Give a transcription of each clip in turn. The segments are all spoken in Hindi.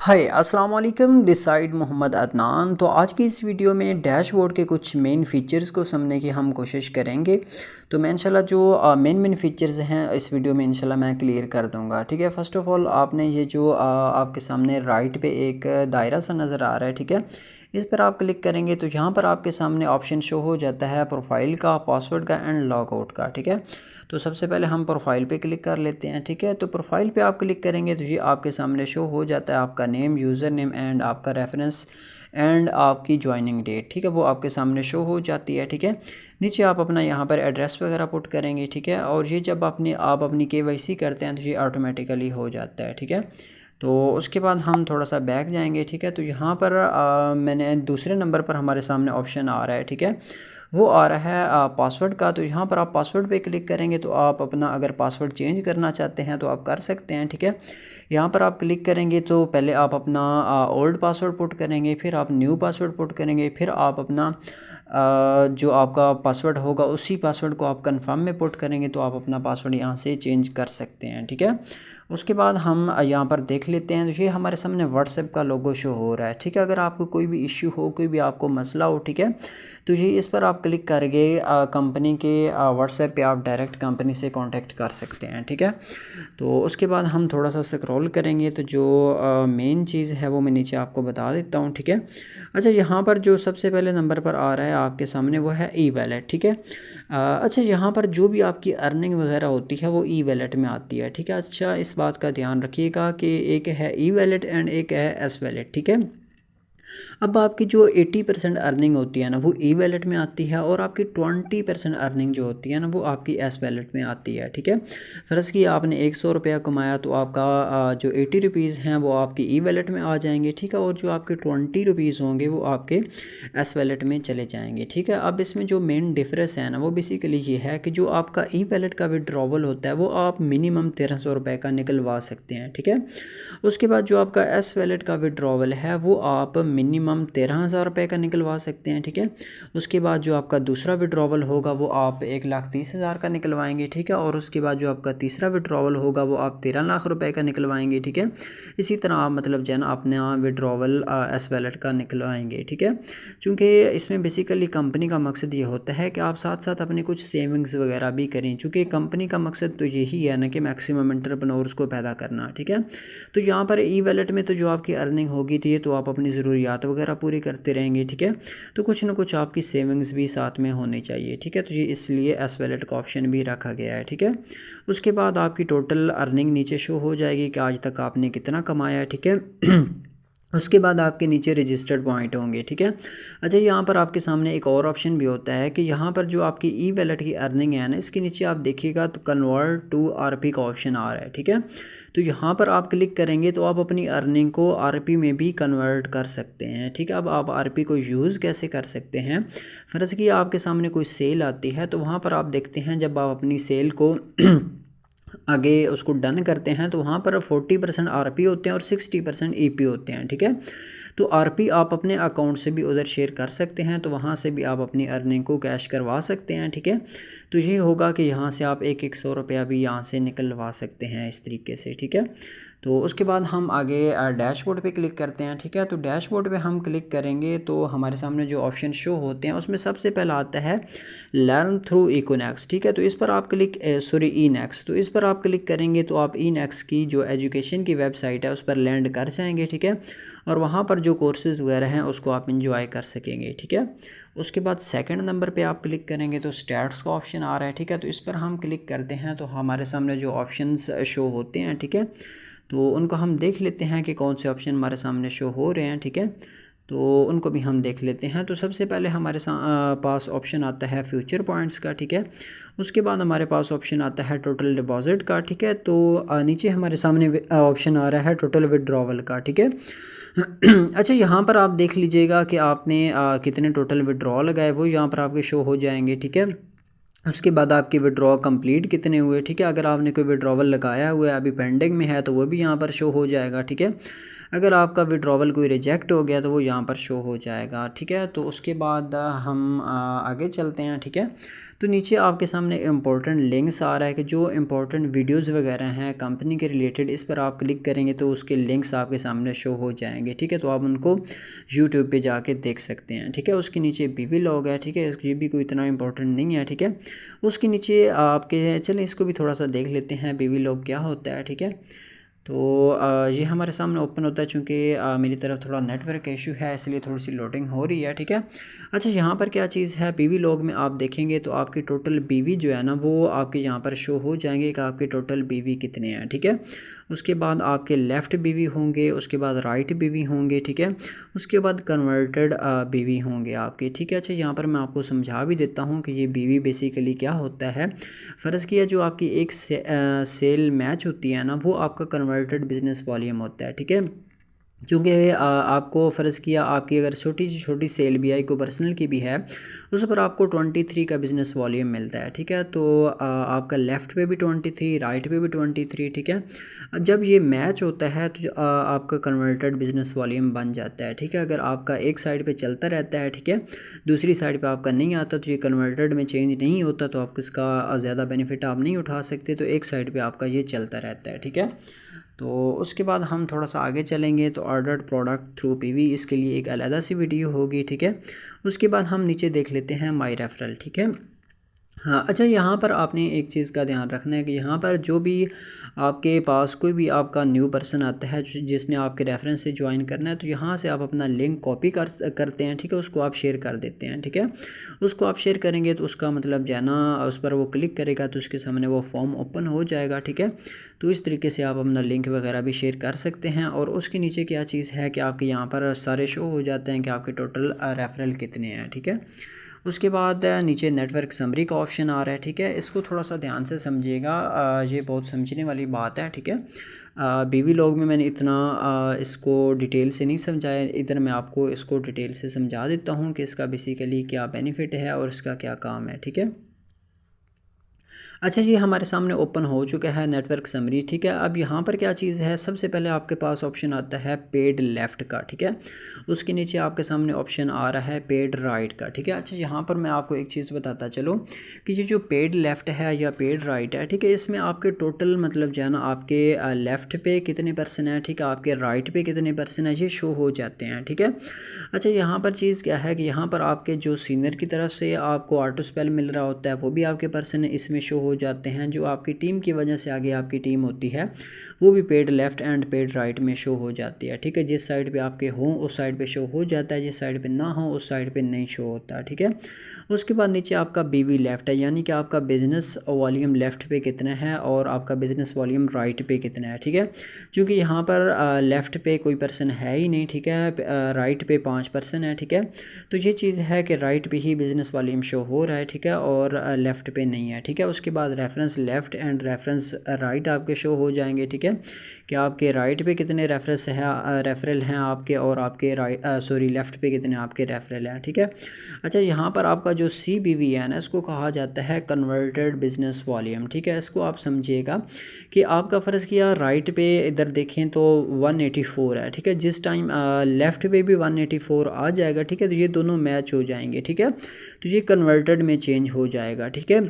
हाय अस्सलाम वालेकुम, दिस साइड मोहम्मद अदनान। तो आज की इस वीडियो में डैशबोर्ड के कुछ मेन फीचर्स को समझने की हम कोशिश करेंगे। तो मैं इंशाल्लाह जो मेन फीचर्स हैं इस वीडियो में इंशाल्लाह मैं क्लियर कर दूंगा। ठीक है, फ़र्स्ट ऑफ़ ऑल आपने ये जो आपके सामने राइट पे एक दायरा सा नज़र आ रहा है, ठीक है, इस पर आप क्लिक करेंगे तो यहाँ पर आपके सामने ऑप्शन शो हो जाता है प्रोफाइल का, पासवर्ड का एंड लॉग आउट का। ठीक है, तो सबसे पहले हम प्रोफाइल पे क्लिक कर लेते हैं। ठीक है, तो प्रोफाइल पे आप क्लिक करेंगे तो ये आपके सामने शो हो जाता है आपका नेम, यूज़र नेम एंड आपका रेफरेंस एंड आपकी ज्वाइनिंग डेट। ठीक है, वो आपके सामने शो हो जाती है। ठीक है, नीचे आप अपना यहाँ पर एड्रेस वगैरह पुट करेंगे। ठीक है, और ये जब आप अपनी KYC करते हैं तो ये ऑटोमेटिकली हो जाता है। ठीक है, तो उसके बाद हम थोड़ा सा बैक जाएंगे। ठीक है, तो यहाँ पर मैंने दूसरे नंबर पर हमारे सामने ऑप्शन आ रहा है। ठीक है, वो आ रहा है पासवर्ड का। तो यहाँ पर आप पासवर्ड पे क्लिक करेंगे तो आप अपना अगर पासवर्ड चेंज करना चाहते हैं तो आप कर सकते हैं। ठीक है, यहाँ पर आप क्लिक करेंगे तो पहले आप अपना ओल्ड पासवर्ड पुट करेंगे, फिर आप न्यू पासवर्ड पुट करेंगे, फिर आप अपना जो आपका पासवर्ड होगा उसी पासवर्ड को आप कंफर्म में पुट करेंगे तो आप अपना पासवर्ड यहाँ से चेंज कर सकते हैं। ठीक है, उसके बाद हम यहाँ पर देख लेते हैं तो ये हमारे सामने व्हाट्सएप का लोगो शो हो रहा है। ठीक है, अगर आपको कोई भी इश्यू हो, कोई भी आपको मसला हो, ठीक है, तो ये इस पर आप क्लिक करके कंपनी के व्हाट्सएप पे आप डायरेक्ट कंपनी से कांटेक्ट कर सकते हैं। ठीक है, तो उसके बाद हम थोड़ा सा स्क्रॉल करेंगे तो जो मेन चीज़ है वो मैं नीचे आपको बता देता हूँ। ठीक है, अच्छा, यहाँ पर जो सबसे पहले नंबर पर आ रहा है आपके सामने वो है ई वैलेट। ठीक है, अच्छा, यहाँ पर जो भी आपकी अर्निंग वगैरह होती है वो ई वैलेट में आती है। ठीक है, अच्छा, इस बात का ध्यान रखिएगा कि एक है ई वैलेट एंड एक है एस वैलेट। ठीक है, अब आपकी जो 80% अर्निंग होती है ना वो ई वैलेट में आती है और आपकी 20% अर्निंग जो होती है ना वो आपकी एस वैलेट में आती है। ठीक है, फ़र्ज़ कि आपने 100 रुपया कमाया तो आपका जो 80 रुपीज़ हैं वो आपकी ई वैलेट में आ जाएंगे। ठीक है, और जो आपके 20 रुपीज़ होंगे वो आपके एस वैलेट में चले जाएंगे। ठीक है, अब इसमें जो मेन डिफरेंस है ना वो बेसिकली ये है कि जो आपका ई वैलेट का विड्रॉवल होता है वो आप मिनिमम 1300 रुपये का निकलवा सकते हैं। ठीक है, उसके बाद जो आपका एस वैलेट का विड्रॉवल है वो आप मिनिमम 13,000 रुपये का निकलवा सकते हैं। ठीक है, उसके बाद जो आपका दूसरा विड्रॉवल होगा वो आप 1,30,000 का निकलवाएंगे। ठीक है, और उसके बाद जो आपका तीसरा विड्रॉवल होगा वो आप 13 लाख रुपए का निकलवाएंगे। ठीक है, इसी तरह आप मतलब जो है ना अपना विड्रॉवल एस वैलेट का निकलवाएंगे। ठीक है, चूँकि इसमें बेसिकली कंपनी का मकसद ये होता है कि आप साथ साथ अपने कुछ सेविंग्स वगैरह भी करें, चूँकि कंपनी का मकसद तो यही है ना कि मैक्सिमम एंटरप्रेन्योर्स को पैदा करना। ठीक है, तो यहाँ पर ई वैलेट में तो जो आपकी अर्निंग होगी तो ये तो आप अपनी ज़रूरियात वगैरह पूरी करते रहेंगे। ठीक है, तो कुछ ना कुछ आपकी सेविंग्स भी साथ में होनी चाहिए। ठीक है, तो ये इसलिए एस वैलेट का ऑप्शन भी रखा गया है। ठीक है, उसके बाद आपकी टोटल अर्निंग नीचे शो हो जाएगी कि आज तक आपने कितना कमाया है। ठीक है, उसके बाद आपके नीचे रजिस्टर्ड पॉइंट होंगे। ठीक है, अच्छा, यहाँ पर आपके सामने एक और ऑप्शन भी होता है कि यहाँ पर जो आपकी ई वैलेट की अर्निंग है ना इसके नीचे आप देखिएगा तो कन्वर्ट टू आरपी का ऑप्शन आ रहा है। ठीक है, तो यहाँ पर आप क्लिक करेंगे तो आप अपनी अर्निंग को आरपी में भी कन्वर्ट कर सकते हैं। ठीक है, अब आप आरपी को यूज़ कैसे कर सकते हैं, फ़र्ज़ कि आपके सामने कोई सेल आती है तो वहाँ पर आप देखते हैं जब आप अपनी सेल को आगे उसको डन करते हैं तो वहाँ पर 40% आरपी होते हैं और 60% ईपी होते हैं। ठीक है, तो आरपी आप अपने अकाउंट से भी उधर शेयर कर सकते हैं तो वहाँ से भी आप अपनी अर्निंग को कैश करवा सकते हैं। ठीक है, तो ये होगा कि यहाँ से आप 100 रुपया भी यहाँ से निकलवा सकते हैं इस तरीके से। ठीक है, तो उसके बाद हम आगे डैशबोर्ड पे क्लिक करते हैं। ठीक है, तो डैशबोर्ड पे हम क्लिक करेंगे तो हमारे सामने जो ऑप्शन शो होते हैं उसमें सबसे पहला आता है लर्न थ्रू इकोनेक्स। ठीक है, तो इस पर आप क्लिक ई नेक्स, तो इस पर आप क्लिक करेंगे तो आप ई नेक्स की जो एजुकेशन की वेबसाइट है उस पर लैंड कर जाएंगे। ठीक है, और वहाँ पर जो कोर्सेज़ वगैरह हैं उसको आप इंजॉय कर सकेंगे। ठीक है, उसके बाद सेकंड नंबर पे आप क्लिक करेंगे तो स्टैट्स का ऑप्शन आ रहा है। ठीक है, तो इस पर हम क्लिक करते हैं तो हमारे सामने जो ऑप्शंस शो होते हैं, ठीक है, तो उनको हम देख लेते हैं कि कौन से ऑप्शन हमारे सामने शो हो रहे हैं। ठीक है, तो उनको भी हम देख लेते हैं। तो सबसे पहले हमारे पास ऑप्शन आता है फ्यूचर पॉइंट्स का। ठीक है, उसके बाद हमारे पास ऑप्शन आता है टोटल डिपॉजिट का। ठीक है, तो नीचे हमारे सामने ऑप्शन आ रहा है टोटल विड्रॉवल का। ठीक है, अच्छा, यहाँ पर आप देख लीजिएगा कि आपने कितने टोटल विड्रॉ लगाए वो यहाँ पर आपके शो हो जाएंगे। ठीक है, उसके बाद आपके विड्रॉ कंप्लीट कितने हुए। ठीक है, अगर आपने कोई विड्रॉवल लगाया हुआ है अभी पेंडिंग में है तो वो भी यहाँ पर शो हो जाएगा। ठीक है, अगर आपका विड्रॉवल कोई रिजेक्ट हो गया तो वो यहाँ पर शो हो जाएगा, ठीक है। तो उसके बाद हम आगे चलते हैं, ठीक है। तो नीचे आपके सामने इम्पोर्टेंट लिंक्स आ रहा है कि जो इम्पोर्टेंट वीडियोस वगैरह हैं कंपनी के रिलेटेड, इस पर आप क्लिक करेंगे तो उसके लिंक्स आपके सामने शो हो जाएंगे, ठीक है। तो आप उनको यूट्यूब पे जाके देख सकते हैं, ठीक है। उसके नीचे बीवी लॉग है, ठीक है, ये भी कोई इतना इंपॉर्टेंट नहीं है, ठीक है। उसके नीचे आपके चलें इसको भी थोड़ा सा देख लेते हैं बीवी लॉग क्या होता है, ठीक है। तो ये हमारे सामने ओपन होता है, चूँकि मेरी तरफ थोड़ा नेटवर्क इशू है इसलिए थोड़ी सी लोडिंग हो रही है, ठीक है। अच्छा, यहाँ पर क्या चीज़ है, बीवी लॉग में आप देखेंगे तो आपकी टोटल बीवी जो है ना वो आपके यहाँ पर शो हो जाएंगे कि आपके टोटल बीवी कितने हैं, ठीक है। उसके बाद आपके लेफ़्ट बीवी होंगे, उसके बाद राइट बीवी होंगे, ठीक है। उसके बाद कन्वर्टेड बीवी होंगे आपके, ठीक है। अच्छा, यहाँ पर मैं आपको समझा भी देता हूँ कि ये बीवी बेसिकली क्या होता है। फ़र्ज़ किया जो आपकी एक सेल मैच होती है ना वो आपका कन्वर्टेड बिजनेस वॉल्यूम होता है, ठीक है। चूँकि आपको फ़र्ज़ किया आपकी अगर छोटी से छोटी सेल भी है, को पर्सनल की भी है, उस पर आपको 23 का बिज़नेस वॉल्यूम मिलता है, ठीक है। तो आपका लेफ़्ट पे भी 23, राइट पे भी 23, ठीक है। अब जब ये मैच होता है तो आपका कन्वर्टेड बिज़नेस वॉल्यूम बन जाता है, ठीक है। अगर आपका एक साइड पे चलता रहता है, ठीक है, दूसरी साइड पे आपका नहीं आता तो ये कन्वर्टेड में चेंज नहीं होता, तो आप इसका ज़्यादा बेनिफिट आप नहीं उठा सकते, तो एक साइड पे आपका ये चलता रहता है, ठीक है। तो उसके बाद हम थोड़ा सा आगे चलेंगे तो ऑर्डर्ड प्रोडक्ट थ्रू पीवी, इसके लिए एक अलग सी वीडियो होगी, ठीक है। उसके बाद हम नीचे देख लेते हैं माई रेफरल, ठीक है। हाँ, अच्छा, यहाँ पर आपने एक चीज़ का ध्यान रखना है कि यहाँ पर जो भी आपके पास कोई भी आपका न्यू पर्सन आता है जिसने आपके रेफरेंस से ज्वाइन करना है, तो यहाँ से आप अपना लिंक कॉपी करते हैं, ठीक है। उसको आप शेयर कर देते हैं, ठीक है। उसको आप शेयर करेंगे तो उसका मतलब जो है ना उस पर वो क्लिक करेगा तो उसके सामने वो फॉर्म ओपन हो जाएगा, ठीक है। तो इस तरीके से आप अपना लिंक वगैरह भी शेयर कर सकते हैं। और उसके नीचे क्या चीज़ है कि आपके यहाँ पर सारे शो हो जाते हैं कि आपके टोटल रेफरल कितने हैं, ठीक है। उसके बाद नीचे नेटवर्क समरी का ऑप्शन आ रहा है, ठीक है। इसको थोड़ा सा ध्यान से समझिएगा, ये बहुत समझने वाली बात है, ठीक है। बीवी लॉग में मैंने इतना इसको डिटेल से नहीं समझाया, इधर मैं आपको इसको डिटेल से समझा देता हूँ कि इसका बेसिकली क्या बेनिफिट है और इसका क्या काम है, ठीक है। अच्छा, ये हमारे सामने ओपन हो चुका है नेटवर्क समरी, ठीक है। अब यहाँ पर क्या चीज़ है, सबसे पहले आपके पास ऑप्शन आता है पेड लेफ़्ट का, ठीक है। उसके नीचे आपके सामने ऑप्शन आ रहा है पेड राइट का, ठीक है। अच्छा, यहाँ पर मैं आपको एक चीज़ बताता चलो कि ये जो पेड लेफ़्ट है या पेड राइट है, ठीक है, इसमें आपके टोटल मतलब जो है ना आपके लेफ़्ट पे कितने पर्सन है, ठीक है, आपके राइट पे कितने पर्सन है, ये शो हो जाते हैं, ठीक है। अच्छा, यहाँ पर चीज़ क्या है कि यहाँ पर आपके जो सीनियर की तरफ से आपको ऑटो स्पेल मिल रहा होता है वो भी आपके पर्सन इसमें शो हो जाते हैं। जो आपकी टीम की वजह से आगे आपकी टीम होती है वो भी paid left and paid right में शो हो जाती है, ठीक है। जिस साइड पे आपके हों उस साइड पे शो हो जाता है, जिस साइड पे ना हो उस साइड पे नहीं शो होता, ठीक है। उसके बाद नीचे आपका बीवी लेफ़्ट है, यानी कि आपका बिज़नेस वॉल्यूम लेफ़्ट पे कितना है और आपका बिज़नेस वॉल्यूम राइट पे कितना है, ठीक है। क्योंकि यहाँ पर लेफ़्ट पे कोई पर्सन है ही नहीं, ठीक है, राइट पे 5 पर्सन है, ठीक है। तो ये चीज़ है कि राइट पे ही बिज़नेस वॉल्यूम शो हो रहा है, ठीक है, और लेफ़्ट पे नहीं है, ठीक है। उसके बाद reference left and reference right आपके शो हो जाएंगे, ठीक है, कि आपके राइट पे कितने रेफरेंस हैं रेफरल हैं आपके, और आपके राइट लेफ़्ट पे कितने आपके रेफरल हैं, ठीक है। अच्छा, यहाँ पर आपका जो CBV है ना इसको कहा जाता है कन्वर्टेड बिजनेस वॉल्यूम, ठीक है। इसको आप समझिएगा कि आपका फ़र्ज़ किया राइट पे इधर देखें तो 184 है, ठीक है। जिस टाइम लेफ़्ट पे भी 184 आ जाएगा, ठीक है, तो ये दोनों मैच हो जाएंगे, ठीक है। तो ये कन्वर्टेड में चेंज हो जाएगा, ठीक है।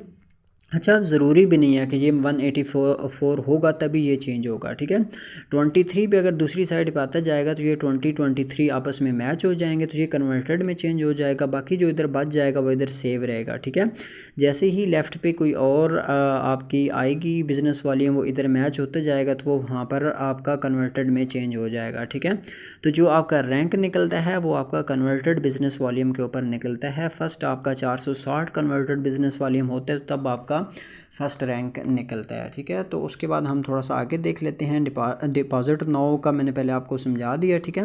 अच्छा, अब ज़रूरी भी नहीं है कि ये 184 होगा तभी ये चेंज होगा, ठीक है। 23 पे अगर दूसरी साइड पे आता जाएगा तो ये 23 आपस में मैच हो जाएंगे तो ये कन्वर्टेड में चेंज हो जाएगा, बाकी जो इधर बच जाएगा वो इधर सेव रहेगा, ठीक है। जैसे ही लेफ़्ट पे कोई और आपकी आएगी बिज़नेस वॉल्यूम वो इधर मैच होता जाएगा तो वो वहाँ पर आपका कन्वर्टेड में चेंज हो जाएगा, ठीक है। तो जो आपका रैंक निकलता है वो आपका कन्वर्टेड बिज़नेस वॉल्यूम के ऊपर निकलता है। फर्स्ट आपका 460 कन्वर्टेड बिज़नेस वॉल्यूम होता है तो तब आपका फर्स्ट रैंक निकलता है, ठीक है। तो उसके बाद हम थोड़ा सा आगे देख लेते हैं। डिपॉजिट नाउ का मैंने पहले आपको समझा दिया, ठीक है।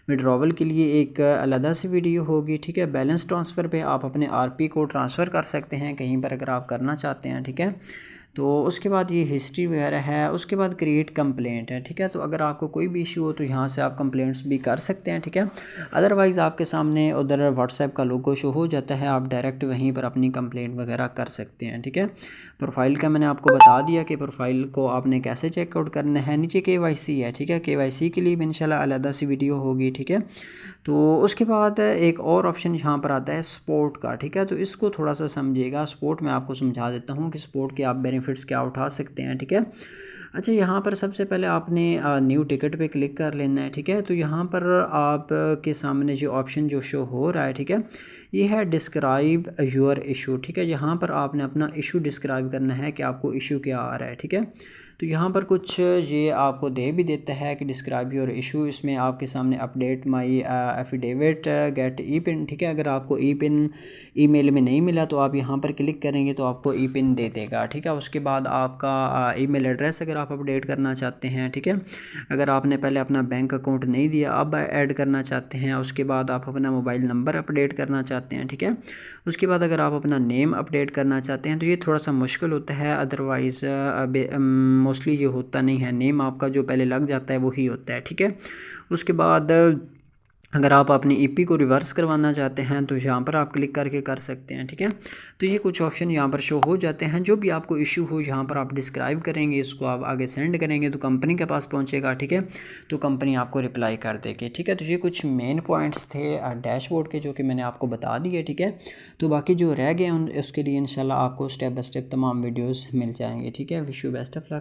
विड्रॉवल के लिए एक अलग सी वीडियो होगी, ठीक है। बैलेंस ट्रांसफ़र पे आप अपने RP को ट्रांसफ़र कर सकते हैं कहीं पर अगर आप करना चाहते हैं, ठीक है। तो उसके बाद ये हिस्ट्री वगैरह है, उसके बाद क्रिएट कंप्लेंट है, ठीक है। तो अगर आपको कोई भी इशू हो तो यहाँ से आप कंप्लेंट्स भी कर सकते हैं, ठीक है। अदरवाइज़ आपके सामने उधर व्हाट्सएप का लोगो शो हो जाता है, आप डायरेक्ट वहीं पर अपनी कंप्लेंट वगैरह कर सकते हैं, ठीक है। प्रोफाइल का मैंने आपको बता दिया कि प्रोफाइल को आपने कैसे चेकआउट करना है। नीचे KYC है, ठीक है। KYC के लिए भी इंशाल्लाह अलग सी वीडियो होगी, ठीक है। तो उसके बाद एक और ऑप्शन यहाँ पर आता है स्पोर्ट का, ठीक है। तो इसको थोड़ा सा समझिएगा। स्पोर्ट में आपको समझा देता हूँ कि स्पोर्ट के आप बेनिफिट्स क्या उठा सकते हैं, ठीक है। अच्छा, यहाँ पर सबसे पहले आपने न्यू टिकट पे क्लिक कर लेना है, ठीक है। तो यहाँ पर आप के सामने जो ऑप्शन जो शो हो रहा है, ठीक है, ये है डिस्क्राइब योर इशू, ठीक है। यहाँ पर आपने अपना इशू डिस्क्राइब करना है कि आपको इशू क्या आ रहा है, ठीक है। तो यहाँ पर कुछ ये आपको दे भी देता है कि डिस्क्राइब योर इशू। इसमें आपके सामने update my affidavit get E pin, ठीक है। अगर आपको ई पिन ईमेल में नहीं मिला तो आप यहाँ पर क्लिक करेंगे तो आपको ई पिन दे देगा, ठीक है। उसके बाद आपका ईमेल एड्रेस अगर आप अपडेट करना चाहते हैं, ठीक है। अगर आपने पहले अपना बैंक अकाउंट नहीं दिया, अब ऐड करना चाहते हैं। उसके बाद आप अपना मोबाइल नंबर अपडेट करना चाहते हैं, ठीक है। उसके बाद अगर आप अपना नेम अपडेट करना चाहते हैं तो ये थोड़ा सा मुश्किल होता है, अदरवाइज़ मोस्टली ये होता नहीं है। नेम आपका जो पहले लग जाता है वही होता है, ठीक है। उसके बाद अगर आप अपनी ईपी को रिवर्स करवाना चाहते हैं तो यहाँ पर आप क्लिक करके कर सकते हैं, ठीक है। तो ये कुछ ऑप्शन यहाँ पर शो हो जाते हैं। जो भी आपको इशू हो यहाँ पर आप डिस्क्राइब करेंगे, इसको आप आगे सेंड करेंगे तो कंपनी के पास पहुँचेगा, ठीक है। तो कंपनी आपको रिप्लाई कर देगी, ठीक है। तो ये कुछ मेन पॉइंट्स थे डैशबोर्ड के जो कि मैंने आपको बता दिए, ठीक है। तो बाकी जो रह गए उसके लिए इंशाल्लाह आपको स्टेप बाय स्टेप तमाम वीडियोज़ मिल जाएंगे, ठीक है। Wish you best of luck.